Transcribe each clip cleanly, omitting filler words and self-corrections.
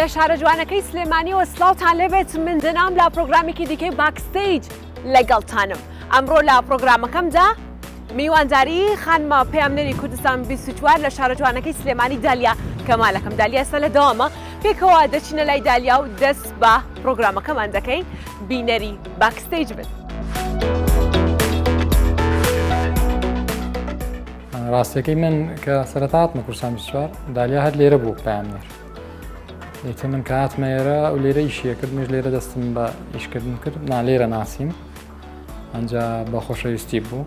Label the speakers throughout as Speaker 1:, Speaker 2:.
Speaker 1: لە شارە جوانەکەی سلێمانیەوە سڵاوتان لێبێت من دەنام لە پرۆگرامێکی دیکەی باکستەیج لەگەڵتانم. ئەمڕۆ لە پرۆگرامەکەمدا میوانداری خانمە پەیامنەری کوردستان 24 لە شارە جوانەکەی سلێمانی دالیا کەمالەکەم. دالیا ئێستا لە دەوامە پێکەوە دەچینە لای دالیا و دەست بە پرۆگرامەکەمان دەکەین بینەری باکستەیج بن.
Speaker 2: ڕاستیەکەی من کە سەرەتاتمە کورسان 24 دالیا هەر لێرە بوو پەیامنێر. ئیتر من کە هاتمە ئێرە ئەو لێرە ئیشیە کرد، مێژ لێرە دەستم بە ئیشکردن کرد، لێرە ناسیم ئەنجا بە خۆشەویستی بوو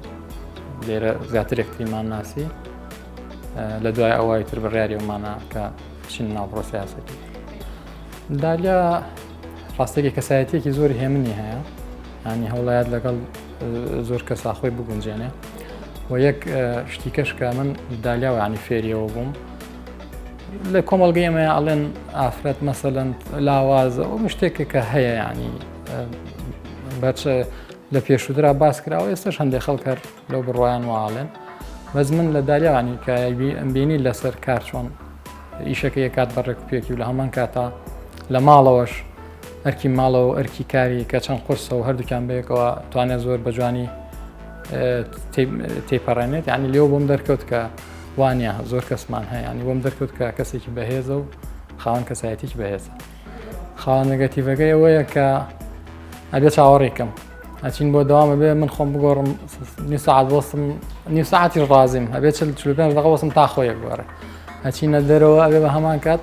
Speaker 2: لێرە زیاتر یەکتریمان ناسی لە دوای ئەوای تر بڕیاری ومانە کە بچین ناوڕۆ سیاسەتی. دالیا ڕاستێکی کەسایەتیەکی زۆری هێمنی هەیە، ینی هەوڵایەت لەگەڵ زۆر کەسا خۆی بگونجێنێ و یەک شتیکەش کە من دالیاوە ینی فێریەوە بووم لە کۆمەڵگەی ئێمە ئەڵێن ئافرەت مەسەلەن لاوازە و شتێکە کە هەیە ینی بەچە لە پێشودرا باس کراوە ئێستاش هەندێک خەڵکە لەو بڕوایان واڵێن بەس من لە دالیاوانی کە ئەمبینی لەسەر کار چۆن ئیشەکە یەکات بەڕێک پێکی و لە هەمان کاتا لە ماڵەوەش ئەرکی ماڵەوە ئەرکی کاری کە چەند قورسە و هەردووکیان بەیەکەوە توانێت زۆر بەجوانی تێپەڕێنێت، ینی لێو بۆم دەرکەوت کە وانە زۆر کەسمان هەیە، ینی بۆم دەرکەوت کە کەسێکی بەهێزە و خاوەن کەسایەتێکی بەهێزە. خاوەن نەگەتیڤەکەی ئەوەیە کە ئەبێ چاوەڕێکم ئەچین بۆ دەوامە بێ من خۆم بگۆڕم نی ساعت بۆستم نی ساعتی ڕازیم هەبێت 45 دقیقە بۆستم تا خۆیەک گۆڕێ ئەچینە دەرەوە ئەبێ بە هەمان کات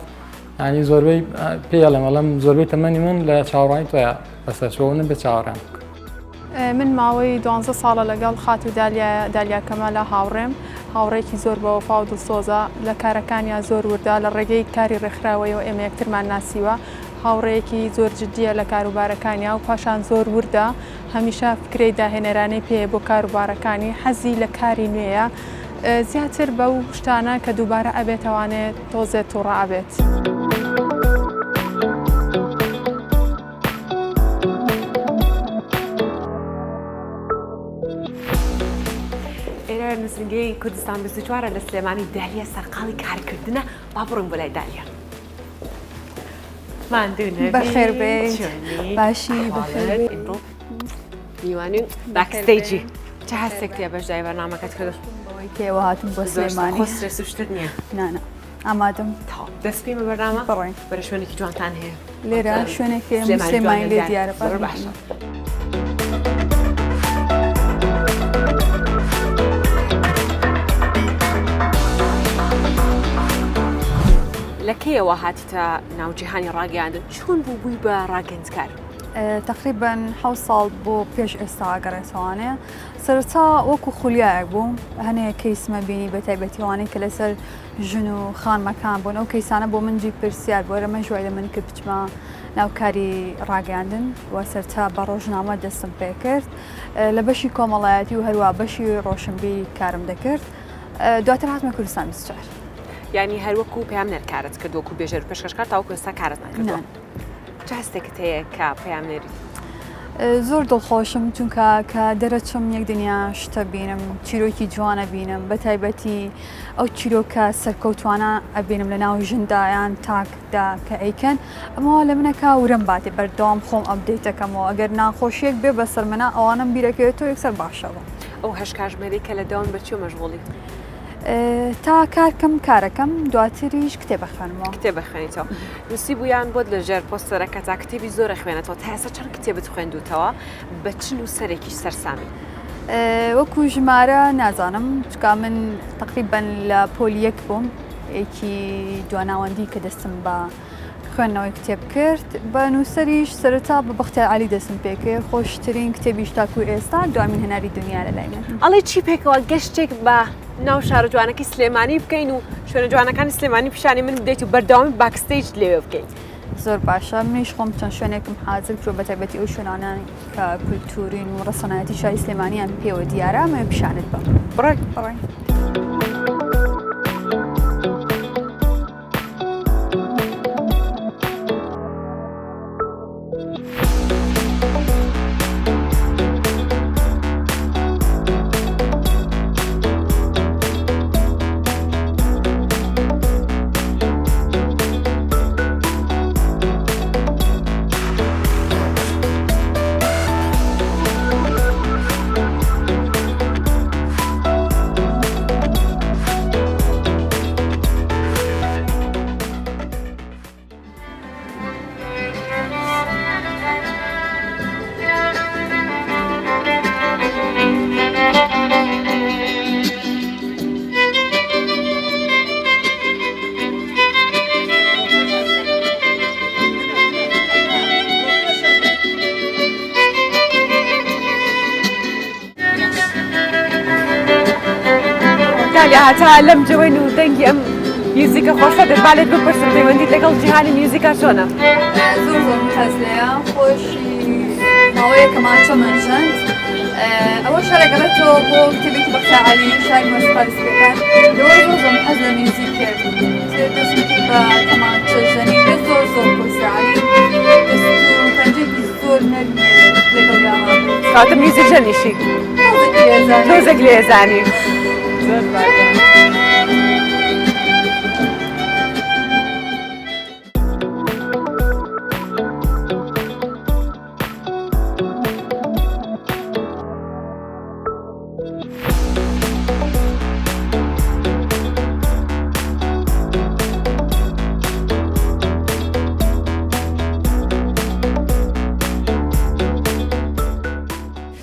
Speaker 2: ینی زۆربەی پێڵێم ئەڵەم زۆربەی تەمەنی من لە چاوەڕوانی تۆیە بەسەرچۆونە بێ چاوەڕێم بکە.
Speaker 3: من ماوەی 12 ساڵە لەگەڵ خات و دالیا کەمالە هاوڕێکی زۆر بە وەفا و دڵسۆزە لە کارەکانیان زۆر وردا لە ڕێگەی کاری ڕێکخراوەیەوە ئێمە یەکترمان ناسیوە، هاوڕێیەکی زۆر جددیە لە کاروبارەکانیا و پاشان زۆر وردە هەمیشە فکرەی داهێنەرانەی پێ بۆ کاروبارەکانی حەزی لە کاری نوێیە زیاتر بەو شتانە کە دووبارە ئەبێتەوانێت تۆزێت و ڕابێت.
Speaker 1: نووسنگەی کوردستان 24 لە سلێمانی دالیا سەرقاڵی کارکردنە با بڕۆین بۆ لای دالیا. ماندوونە
Speaker 3: بەخێر بێت باشی
Speaker 1: میوانی باکستەیجی چه هەستێکتیە بەشدای بەرنامەکەت کرد؟
Speaker 3: کێوە هاتم بۆ سلێمانی
Speaker 1: خۆ سوشتت نییە؟
Speaker 3: نانە ئامادەم
Speaker 1: دەستپێمە بەرنامە
Speaker 3: بڕۆین
Speaker 1: بەرە شوێنێکی جوانتان هەیە
Speaker 3: لێرە شوێنێکی سلێمانی لێ دیارە
Speaker 1: باشە. لە کێوە هاتیتە ناوجیهانی ڕاگەاندن چۆن بوو بووی بە ڕاگەندکار؟
Speaker 3: تقریبا 7 ساڵ بۆ پێش ئێستا ئاگەڕێتەوانەیە سەرتا وەکو خولیایەک بووم هەنەیە کەیسمە بینی بە تایبەتیوانەی کە لەسەر ژن و خانمەکان بوون ئەو کەیسانە بۆ من جی پرسیار بۆ رەمە ژوای لە من کرد بچمە ناوکاری ڕاگەاندن و سەرتا بە ڕۆژنامە دەستم پێ کرد لە بەشی کۆمەڵایەتی و هەروە بەشی ڕۆشنبی کارم دەکرد دواتر هاتمە کوردستان 24.
Speaker 1: یعنی هەروەکو پەیامنەر کارت کرد وەکو بێژەر پێشکەشکار تاوەکو ئێستا کارت نەکردووە. چ هەستێکت هەیە کە پەیامنەری؟
Speaker 3: زۆر دڵخۆشم چونکە کە دەرەچم یەک دنیا شتە بینم چیرۆکی جوانە بینم بە تایبەتی ئەو چیرۆکە سەرکەوتوانە ئەبینم لە ناو ژندایان تاکدا کە ئەیکەن ئەمەوە لە منەکە ورم باتێ بەردەوام خۆم ئەپدەیتەکەمەوە ئەگەر ناخۆشیەک بێ بەسەر منە ئەوانم بیرەکەوێتەوە یەکسەر باشەوە.
Speaker 1: ئەو هەشکاژمێری کە لە داوام بەچێ مەشغوڵی؟
Speaker 3: تا کارەکەم دواتریش کتێبە خوێنمەوە.
Speaker 1: کتێبە خوێنیتەوە. نووسی بوویان بۆت لە ژێر پۆستەرەکە تا کتێبی زۆرە خوێنێتەوە تا ئێستا چەند کتێبت خوێندووتەوە بە چ نووسەرێکیش سەرسامی؟
Speaker 3: وەکو ژمارە نازانم چکا من تقریبا لە پۆلی یەک بووم یەکی دواناوەندی کە دەستم بە خوێندنەوەی کتێب کرد بە نووسەریش سەرەتا بە بەختیار عەلی دەستم پێکرد خۆشترین کتێبیش تاکو ئێستا دوامین هەناری دنیا لە لای من.
Speaker 1: ئەڵێ چی پێکەوە گەشتێک بە ناو شارە جوانەکەی سلێمانی بکەین و شوێنە جوانەکانی سلێمانی پیشانی من بدەیت و بەردەوامی باکستەیج لێوێ بکەیت؟
Speaker 3: زۆر باشە منیش خۆم چەند شوێنێکم حاضر کرد بە تایبەتی ئەو شوێنانە کە کولتورین و ڕەسەنایەتی شاری سلێمانیان پێوە دیارە ئەمە پیشانت بە
Speaker 1: بڕۆین. دالیا هەتا لەم جەوەین و دەنگی ئەم میوزیکە خۆشە دەبالێت بپرسم پەیوەندیت لەگەڵ جیهانی میوزیکا چۆنە؟
Speaker 4: زۆر حەز لێیە خۆشی ماوەیەکە ماچە منژەند ئەوە شارەگەڕێتەوە بۆ کتێبێکی بەختەعالی شاری مۆسیقالیستەکان لەوە زۆر حەز لە میوزیک کرد دەستی بە کەمانچە ژەنی زۆر پرسیاری دەست و پەنجێکی زۆر نەرمی لەگەڵ یاوە
Speaker 1: کاتە میوزیک ژەنیشی تۆزێک لێزانی زۆر باشە.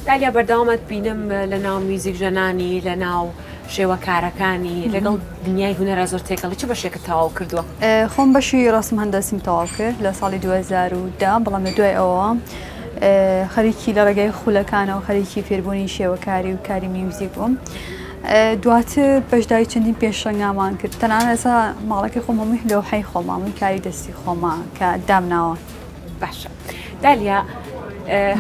Speaker 1: دالیا بەردەوامەت بینم لە ناو میوزیک ژەنانی لە ناو شێوەکارەکانی لەگەڵ دنیای هونەرە زۆر تێکەڵی چه بەشێکە تەواو کردووە؟
Speaker 4: خۆم بەشی ڕسم هەندەسیم تەواو کرد لە ساڵی 2010 بەڵام لە دوای ئەوە خەریکی لە ڕێگەی خولەکانەوە خەریکی فێربوونی شێوەکاری و کاری میوزیک بووم. دواتر بەشداری چەندین پێشەنگامان کرد تەنانەت ئێستا ماڵەکەی خۆم هەمووی لەوحەی خۆمامی کاری دەستی خۆما کە دامناوە.
Speaker 1: باشە دالیا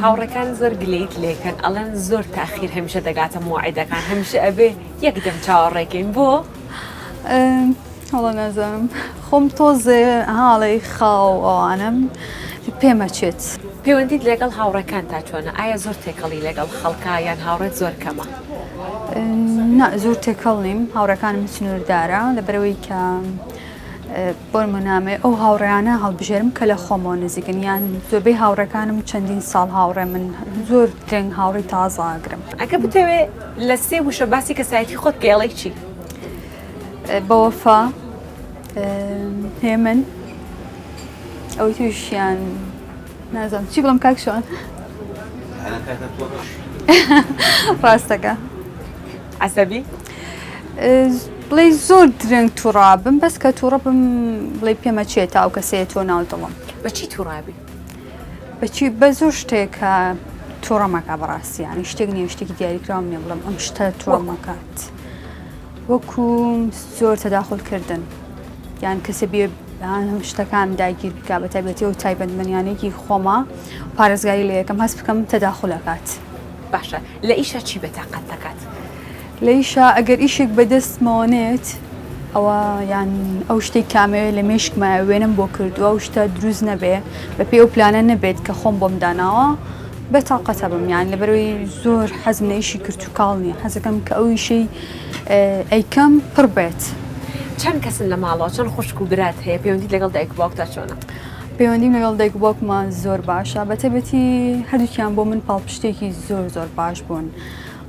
Speaker 1: هاوڕێکان زۆر گلەیت لێکەن ئەڵەن زۆر تاخیر هەمیشە دەگاتە موعیدەکان هەمیشە ئەبێ یەک دەم چاوەڕێکین بۆ؟
Speaker 4: هەڵە نەزانم خۆم تۆزێ هاڵی خاو ئەوانم پێمەچێت.
Speaker 1: پەیوەندیت لەگەڵ هاوڕێکان تا چۆنە؟ ئایا زۆر تێکەڵی لەگەڵ خەڵکا یان هاوڕێت زۆر کەمە؟
Speaker 4: زۆر تێکەڵ نیم هاوڕەکانم سنووردارە لەبەرەوەی کە بۆ نمونامێ ئەو هاوڕێیانە هەڵبژێرم کە لە خۆمەوە نزیکن یان زۆربەی هاوڕەکانم چەندین ساڵ هاوڕێ من زۆر درنگ هاوڕێی تازە ئاگرم.
Speaker 1: ئەگە بتەوێ لە سێ وشە باسی کەسایەتی خۆت گێڵەی چی؟
Speaker 4: بە وەفا هێمن ئەوەی تووشیان نازانم چی بڵم کاک شۆن ڕاستەکە
Speaker 1: عەسەبی؟
Speaker 4: بڵێ زۆر درنگ تووڕابم بەس کە تووڕەبم بڵێ پێمەچێت ئەو کەسەیە تۆ ناو دڵم.
Speaker 1: بەچی تووڕابی؟
Speaker 4: بەچی بە زۆر شتێکە تووڕەمەکە بەڕاستیانی شتێک نیە شتێکی دیاریکراوم نیە بڵم ئەم شتە تووڕەمەکات وەکو زۆر تەداخڵکردن یان کەسە بێ هەم شتەکان داگیر بکە بە تایبەتی و تایبەتمەندیانێکی خۆما پارێزگاری لە یەکەم هەست بکەم تەداخڵەکات.
Speaker 1: باشە لە ئیشە چی بەتاقەت دەکات؟
Speaker 4: لە ئیشە ئەگەر ئیشێک بەدەستمەوەنێت ئەوە یان ئەو شتێک کامەوێت لە مێشکمە وێنم بۆ کردووە ئەو شتە دروست نەبێ بە پێ ئەو پلانە نەبێت کە خۆم بۆم داناوە بەتاقەتە بم یان لەبەرەوەی زۆر حەزم لە ئیشی کرد و کاڵ نییە حەزەکەم کە ئەو ئیشەی ئەیکەم پڕ بێت.
Speaker 1: چەند کەسن لە ماڵەوە چەند خوشک و برات هەیە پەیوەندیت لەگەڵ دایک و باوکتا چۆنە؟
Speaker 4: پەیوەندیم لەگەڵ دایک و باوکمان زۆر باشە بەتەبەتی هەردووکیان بۆ من پاڵپشتێکی زۆر باش بوون.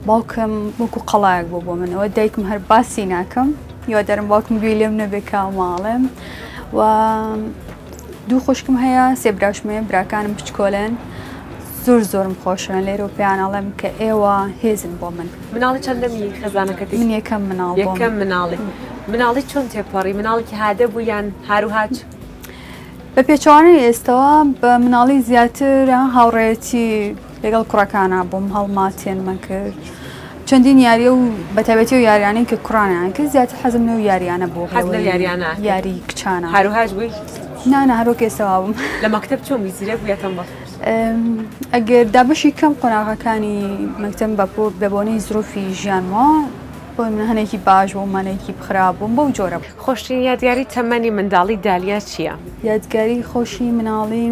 Speaker 4: باوکم وەکو قەڵایەک بۆ من ئەوە دایکم هەر باسی ناکەم هیوادارم باوکم گوێی لێم نەبێ کا ماڵێم و دوو خوشکم هەیە سێ براشمەیە براکانم بچکۆلێن زۆرم خۆشن لێرە و پێیانەڵێم کە ئێوە هێزن بۆ من.
Speaker 1: مناڵی چەندەمی خەزانەکەتی؟
Speaker 4: من یەکەم مناڵ
Speaker 1: یەکەم مناڵی چۆن تێپەڕی مناڵێکی هادە بوو یان هاروهاج؟
Speaker 4: بە پێچوانەی ئێستەوە بە مناڵی زیاتر هاوڕێتی لەگەڵ کوڕەکانە بووم هەڵماتێنمە کرد چەندین یاریە و بەتابەتی و یاریانەی کە کوڕانیان کرد زیاتر حەزم لەو یاریانە بۆ یاری کچانە.
Speaker 1: هاروهاج بووی؟
Speaker 4: نانە هەرۆک ئێستەوا بووم.
Speaker 1: لە مەکتەب چۆن ویزیرە بوویەتەم بەڵ؟
Speaker 4: ئەگەر دابەشی کەم قۆناغەکانی مەکتەب بەبوونەی زرۆفی ژیانەوە بۆ من هەنێکی باش بوو مانێکی خراپ بووم بەو جۆرە.
Speaker 1: خۆشترین یادگاری تەمەنی منداڵی دالیا چییە؟
Speaker 4: یادگاری خۆشی مناڵی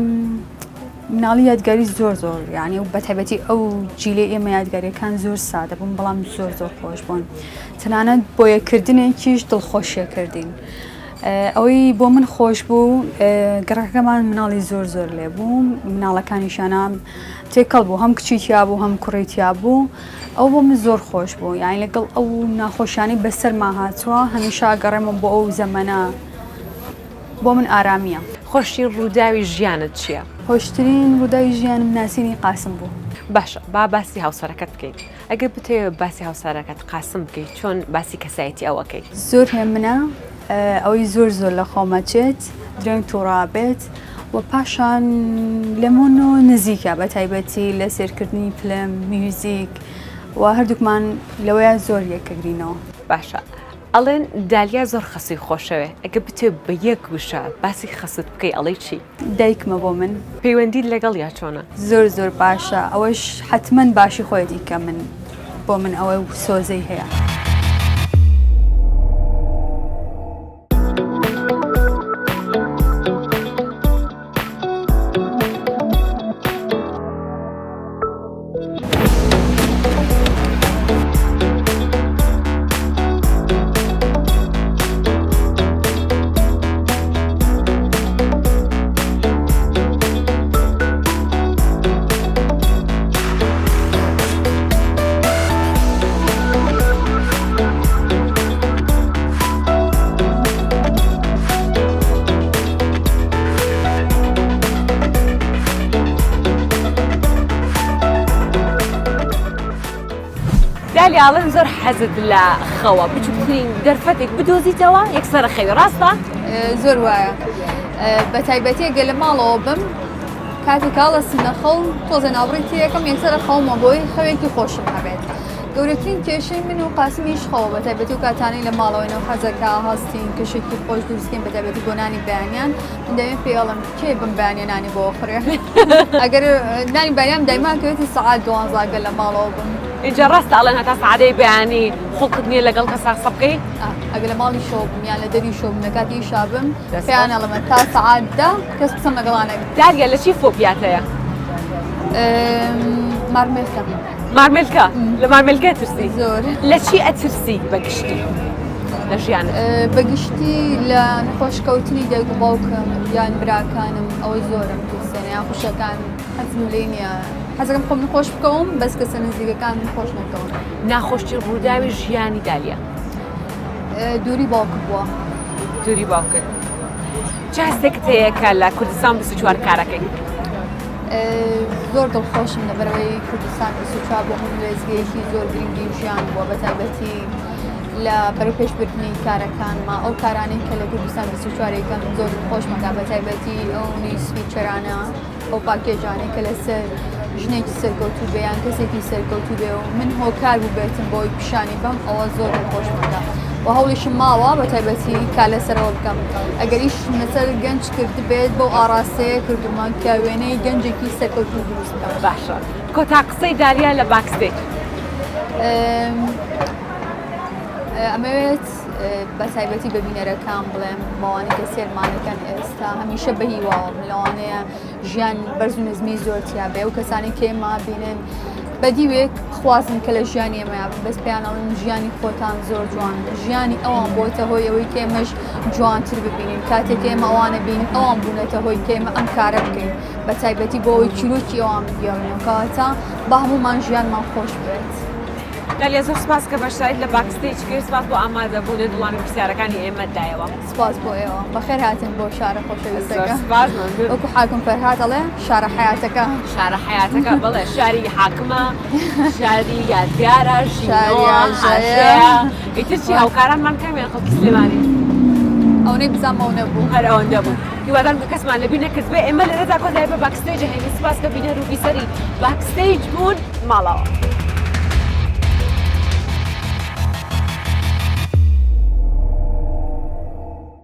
Speaker 4: یادگاری زۆر یعنی و بەتایبەتی ئەو جیلێ ئێمە یادگاریەکان زۆر سادە بوون بەڵام زۆر خۆش بوون تەنانەت بۆیەکردنێکیش دڵخۆشیە کردین. ئەوەی بۆ من خۆش بوو گەڕەکەمان مناڵی زۆر لێ بوو مناڵەکانیشانام تێکەڵ بوو هەم کچیتیا بوو هەم کوڕیتیا بوو ئەو بۆ من زۆر خۆش بوو یعنی لەگەڵ ئەو ناخۆشیانی بەسەرما هاتووە هەمیشا گەڕێمە بۆ ئەو زەمەنە بۆ من ئارامیە.
Speaker 1: خۆشترین ڕووداوی ژیانت چییە؟
Speaker 4: خۆشترین ڕووداوی ژیانم ناسینی قاسم بوو.
Speaker 1: باشە با باسی هاوسەرەکەت بکەین ئەگەر بتەوێت باسی هاوسەرەکەت قاسم بکەیت چۆن باسی کەسایەتی ئەوەکەی؟
Speaker 4: زۆر هێمنە ئەوەی زۆر لە خۆمەچێت درنگ تووڕابێت و پاشان لەمۆن و نزیکە بە تایبەتی لە سێرکردنی فلم میوزیک و هەردووکمان لەوەیە زۆر یەکەگرینەوە.
Speaker 1: باشە ئەڵێن دالیا زۆر خەسی خۆشەوێ ئەگە بتێ بە یەک وشە باسی خەست بکەی ئەڵەی چی؟
Speaker 4: دایکمە بۆ من
Speaker 1: پەیوەندیت لەگەڵ یا چۆنە؟
Speaker 4: زۆر باشە ئەوەش حتمما باشی خۆیەتی کە من بۆ من ئەوە سۆزەی هەیە.
Speaker 1: دالیاڵن زۆر حەزت لە خەوە بچووکترین دەرفەتێک بدۆزیتەوە یەکسەرە خەوی ڕاستە؟
Speaker 4: زۆر وایە بە تایبەتی گە لە ماڵەوە بم کاتێک کاڵە سنەخەڵ تۆزە ناوڕێتی یەکەم یەکسەرە خەومە بۆی خەوێکی خۆشم هەبێت. گەورەترین کێشەی من و قاسمیش خەوە بە تایبەتی و کاتانەی لە ماڵەوەینەوە حەزەکە هەستین کەشێکی خۆش دروستکەین بە تایبەتی بۆ نانی بەیانیان من دەوێت پێڵم کێ بم بەیانیە نانی بۆ خوڕێ ئەگەر نانی بەیان دایما کەوێتی سەعات 12 گە لە ماڵەوە بم.
Speaker 1: اینجا ڕاستە ئەڵێن هەتا سەعادەی بەیانی خۆڵقت نییە لەگەڵ کەسا قسە بکەی؟
Speaker 4: ئەگەر لە ماڵی شۆبم یان لە دەری شۆبم لە کاتی شابم پێیان ئەڵەمە تا سەعاتدا کەس قسەم لەگەڵانە
Speaker 1: داریا لە چی فۆبیات هەیە؟
Speaker 4: مارمێلکە.
Speaker 1: مارمێلکە؟ لە مارمێلکە ترسی؟
Speaker 4: زۆر.
Speaker 1: لە چی ئەترسی بەگشتی لە ژیانت؟
Speaker 4: بەگشتی لە نەخۆشکەوتنی دایک و باوکم یان براکانم ئەوەی زۆرم ترسێنە یان خوشەکان حەزم لێ نییە حەزەکەم خۆم نەخۆش بکەوم بەس کەسە نزیکەکان نەخۆش نەکەون.
Speaker 1: ناخۆشی ڕووداوی ژیانی دالیا؟
Speaker 4: دووری باوکم بووە.
Speaker 1: دووری باوکت. چه هەستێکت هەیە کە لە کوردستان 24 کارەکەی؟
Speaker 4: زۆر دڵخۆشم لەبەرەوەی کوردستان 24 بۆ من وێزگەیەکی زۆر گرنگی ژیان بووە بە تایبەتی لە بەرەو پێشبردنی کارەکانمە ئەو کارانەی کە لە کوردستان 24ەکەم زۆر خۆشمەکە بە تایبەتی ئەو سویچەرانە ئەو پاکێجانەی کە لەسەر ژنێکی سەرکەوتوو بێ یان کەسێکی سەرکەوتوو بێ و من هۆکار بوو بێتم بۆی پیشانی بەم ئەوە زۆر خۆشمەکە و هەوڵیشم ماوە بە تایبەتی کا لەسەرەوە بکەم ئەگەر ئیش لەسەر گەنج کرد بێت بۆ ئاراستەیە کردومان کە وێنەی گەنجێکی سەرکەوتوو دروست بکەم.
Speaker 1: باشە کۆتا قسەی دالیا لە باکستێج.
Speaker 4: ئەمەوێت بە تایبەتی بە بینەرەکان بڵێم بەوانی کە سێرمانەکەن ئێستا هەمیشە بەهیواوە لەوانەیە ژیان بەرز و نزمی زۆرتیا بێ و کەسانی کێما بینن بەدیوێک خوازن کە لە ژیانی ئێمەیە بەس پێیانەڵن ژیانی خۆتان زۆر جوان ژیانی ئەوان بۆتە هۆی ئەوەی کێمەش جوانتر ببینین کاتێک ئێمە ئەوانە بینین ئەوان بوونەتە هۆی کێمە ئەم کارە بکەین بە تایبەتی بۆ ئەوەی چیرۆکی ئەوان بگەڕێنەوە کەواتە بە هەمومان ژیانمان خۆش بێت.
Speaker 1: دالیا زۆر سپاس کە بەشداریت لە باکستێج کرد سپاس بۆ ئامادەبوونە دڵانی پرسیارەکانی ئێمە دایەوە.
Speaker 4: سپاس بۆ ئێوە بەخێر هاتن بۆ شارە خۆشەویستەکە.
Speaker 1: سپاس
Speaker 4: وەکو حاکم فەرهاد ئەڵێ شارە حیاتەکە.
Speaker 1: شارە حیاتەکە بڵێ شاری حاکمە شاری یادگارە ژینۆە هاشەیە ئیتر چی هاوکارانمان کامیان خەڵکی سلێمانی؟
Speaker 4: ئەوەی بزانمەوە نەبوو
Speaker 1: هەر ئەوەندە بوو هیوادارم کە کەسمان لەبیر نەکرد بێ ئێمە لەرەدا کۆتایی بە باکستێج هەینی سپاس کە بینەر و بیسەری باکستێج بوون ماڵەوە.